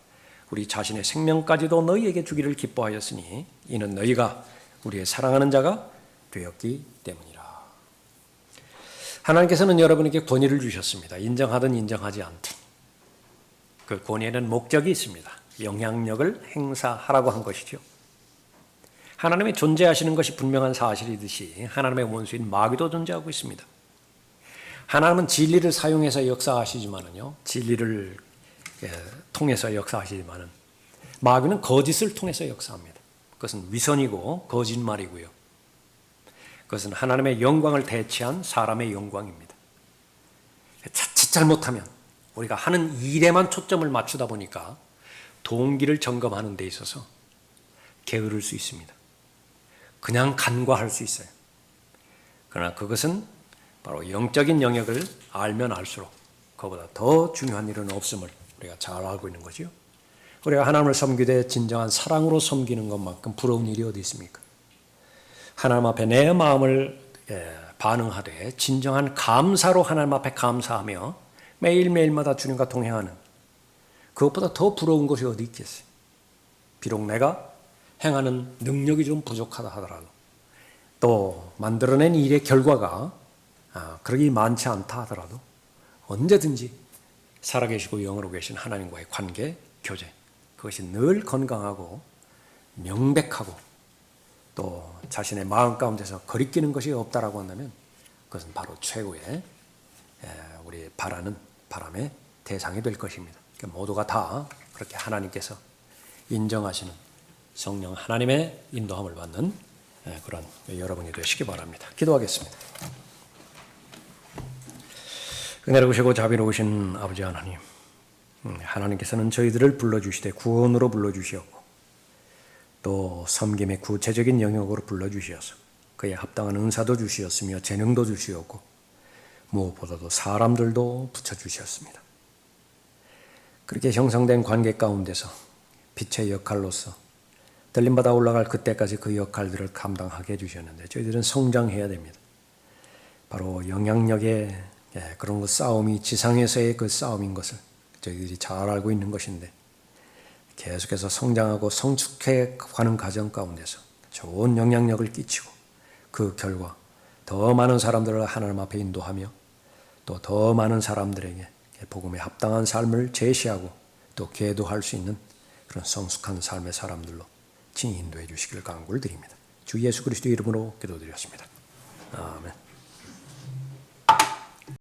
우리 자신의 생명까지도 너희에게 주기를 기뻐하였으니 이는 너희가 우리의 사랑하는 자가 되었기 때문이라. 하나님께서는 여러분에게 권위를 주셨습니다. 인정하든 인정하지 않든 그 권위에는 목적이 있습니다. 영향력을 행사하라고 한 것이죠. 하나님이 존재하시는 것이 분명한 사실이듯이 하나님의 원수인 마귀도 존재하고 있습니다. 하나님은 진리를 사용해서 역사하시지만은요, 진리를 통해서 역사하시지만은 마귀는 거짓을 통해서 역사합니다. 그것은 위선이고 거짓말이고요. 그것은 하나님의 영광을 대체한 사람의 영광입니다. 자칫 잘못하면 우리가 하는 일에만 초점을 맞추다 보니까 동기를 점검하는 데 있어서 게으를 수 있습니다. 그냥 간과할 수 있어요. 그러나 그것은 바로 영적인 영역을 알면 알수록 그보다 더 중요한 일은 없음을 우리가 잘 알고 있는 거죠. 우리가 하나님을 섬기되 진정한 사랑으로 섬기는 것만큼 부러운 일이 어디 있습니까? 하나님 앞에 내 마음을 반응하되 진정한 감사로 하나님 앞에 감사하며 매일매일마다 주님과 동행하는, 그것보다 더 부러운 것이 어디 있겠어요? 비록 내가 행하는 능력이 좀 부족하다 하더라도, 또 만들어낸 일의 결과가 그렇게 많지 않다 하더라도 언제든지 살아계시고 영으로 계신 하나님과의 관계, 교제, 그것이 늘 건강하고 명백하고 또 자신의 마음 가운데서 거리끼는 것이 없다라고 한다면 그것은 바로 최고의 우리 바라는 바람의 대상이 될 것입니다. 그러니까 모두가 다 그렇게 하나님께서 인정하시는 성령 하나님의 인도함을 받는 그런 여러분이 되시기 바랍니다. 기도하겠습니다. 은혜로우시고 자비로우신 아버지 하나님, 하나님께서는 저희들을 불러주시되 구원으로 불러주시었고 또 섬김의 구체적인 영역으로 불러주시어서 그에 합당한 은사도 주시었으며 재능도 주시었고 무엇보다도 사람들도 붙여주셨습니다. 그렇게 형성된 관계 가운데서 빛의 역할로서 들림받아 올라갈 그때까지 그 역할들을 감당하게 해주셨는데 저희들은 성장해야 됩니다. 바로 영향력의 그런 그 싸움이 지상에서의 그 싸움인 것을 저희들이 잘 알고 있는 것인데 계속해서 성장하고 성숙해 가는 과정 가운데서 좋은 영향력을 끼치고 그 결과 더 많은 사람들을 하나님 앞에 인도하며 또 더 많은 사람들에게 복음에 합당한 삶을 제시하고 또 계도할 수 있는 그런 성숙한 삶의 사람들로 친히 인도해 주시기를 간구를 드립니다. 주 예수 그리스도의 이름으로 기도드렸습니다. 아멘.